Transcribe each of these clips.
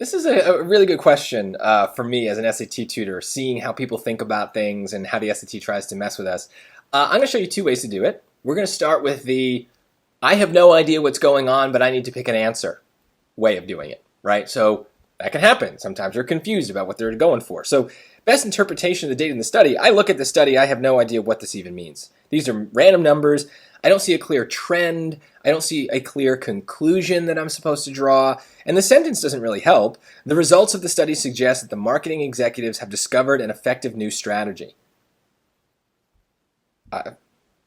This is a really good question for me as an SAT tutor, seeing how people think about things and how the SAT tries to mess with us. I'm going to show you two ways to do it. We're going to start with the I have no idea what's going on, but I need to pick an answer way of doing it, right? So that can happen. Sometimes they're confused about what they're going for. So best interpretation of the data in the study, I look at the study, I have no idea what this even means. These are random numbers. I don't see a clear trend. I don't see a clear conclusion that I'm supposed to draw. And the sentence doesn't really help. The results of the study suggest that the marketing executives have discovered an effective new strategy.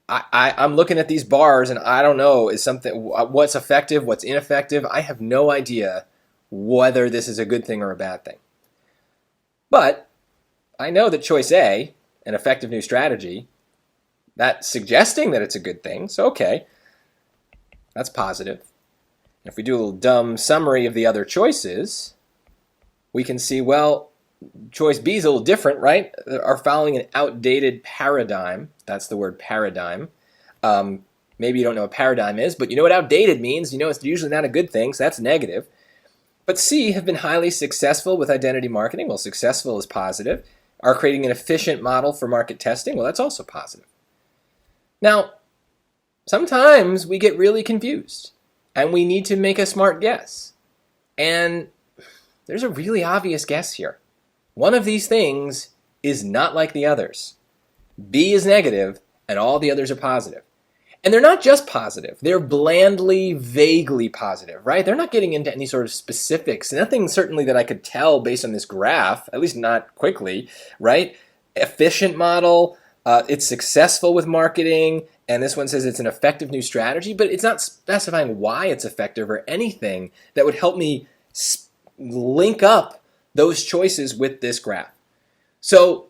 I'm looking at these bars and I don't know what's effective, what's ineffective. I have no idea whether this is a good thing or a bad thing. But I know that choice A, an effective new strategy, that's suggesting that it's a good thing, so okay, that's positive. If we do a little dumb summary of the other choices, we can see, well, choice B is a little different, right? Are following an outdated paradigm. That's the word paradigm. Maybe you don't know what paradigm is, but you know what outdated means. You know it's usually not a good thing, so that's negative. But C have been highly successful with identity marketing. Well, successful is positive. Are creating an efficient model for market testing. Well, that's also positive. Now, sometimes we get really confused and we need to make a smart guess. And there's a really obvious guess here. One of these things is not like the others. B is negative and all the others are positive. And they're not just positive. They're blandly, vaguely positive, right? They're not getting into any sort of specifics. Nothing certainly that I could tell based on this graph, at least not quickly, right? Efficient model. It's successful with marketing, and this one says it's an effective new strategy, but it's not specifying why it's effective or anything that would help me link up those choices with this graph. So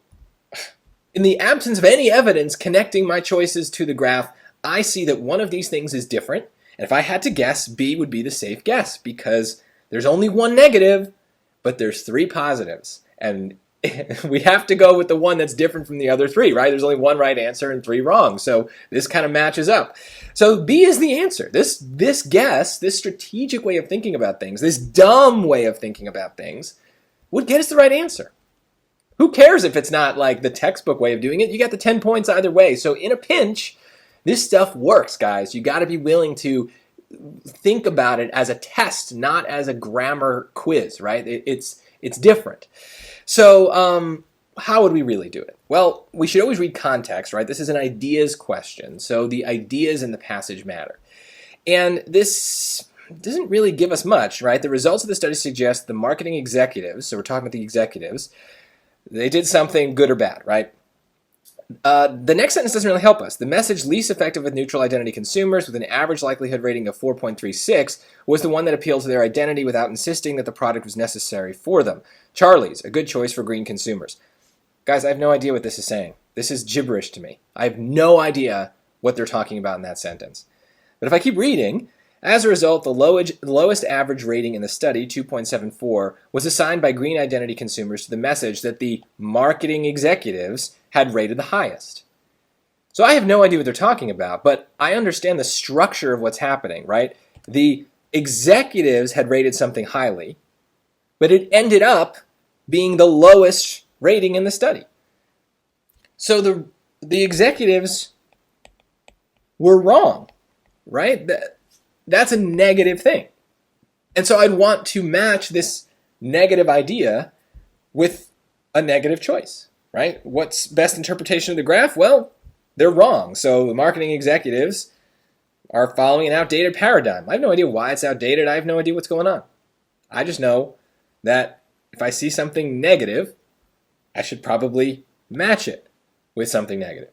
in the absence of any evidence connecting my choices to the graph, I see that one of these things is different, and if I had to guess, B would be the safe guess because there's only one negative, but there's three positives, and we have to go with the one that's different from the other three, right? There's only one right answer and three wrong. So this kind of matches up. So B is the answer. This guess, this strategic way of thinking about things, this dumb way of thinking about things would get us the right answer. Who cares if it's not like the textbook way of doing it? You got the 10 points either way. So in a pinch, this stuff works, guys. You got to be willing to think about it as a test, not as a grammar quiz, right? It's different. So how would we really do it? Well, we should always read context, right? This is an ideas question, so the ideas in the passage matter. And this doesn't really give us much, right? The results of the study suggest the marketing executives, so we're talking about the executives, they did something good or bad, right? The next sentence doesn't really help us. The message least effective with neutral identity consumers with an average likelihood rating of 4.36 was the one that appealed to their identity without insisting that the product was necessary for them. Charlie's, a good choice for green consumers. Guys, I have no idea what this is saying. This is gibberish to me. I have no idea what they're talking about in that sentence. But if I keep reading, as a result, the lowest average rating in the study, 2.74, was assigned by green identity consumers to the message that the marketing executives had rated the highest. So I have no idea what they're talking about, but I understand the structure of what's happening, right? The executives had rated something highly, but it ended up being the lowest rating in the study. So the executives were wrong, right? That's a negative thing. And so I'd want to match this negative idea with a negative choice, right? What's best interpretation of the graph? Well, they're wrong. So the marketing executives are following an outdated paradigm. I have no idea why it's outdated. I have no idea what's going on. I just know that if I see something negative, I should probably match it with something negative.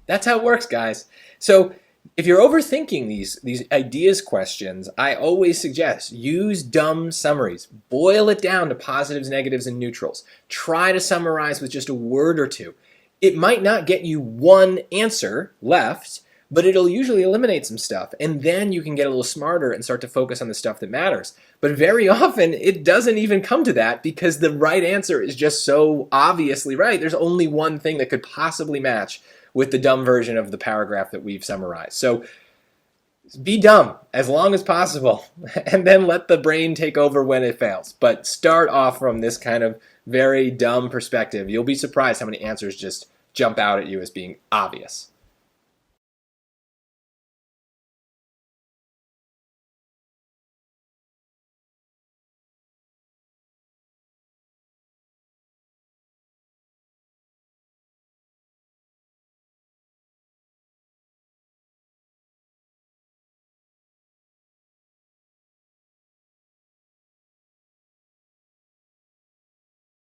That's how it works, guys. So if you're overthinking these ideas questions, I always suggest use dumb summaries. Boil it down to positives, negatives, and neutrals. Try to summarize with just a word or two. It might not get you one answer left, but it'll usually eliminate some stuff. And then you can get a little smarter and start to focus on the stuff that matters. But very often, it doesn't even come to that because the right answer is just so obviously right. There's only one thing that could possibly match with the dumb version of the paragraph that we've summarized. So Be dumb as long as possible, and then let the brain take over when it fails. But start off from this kind of very dumb perspective. You'll be surprised how many answers just jump out at you as being obvious.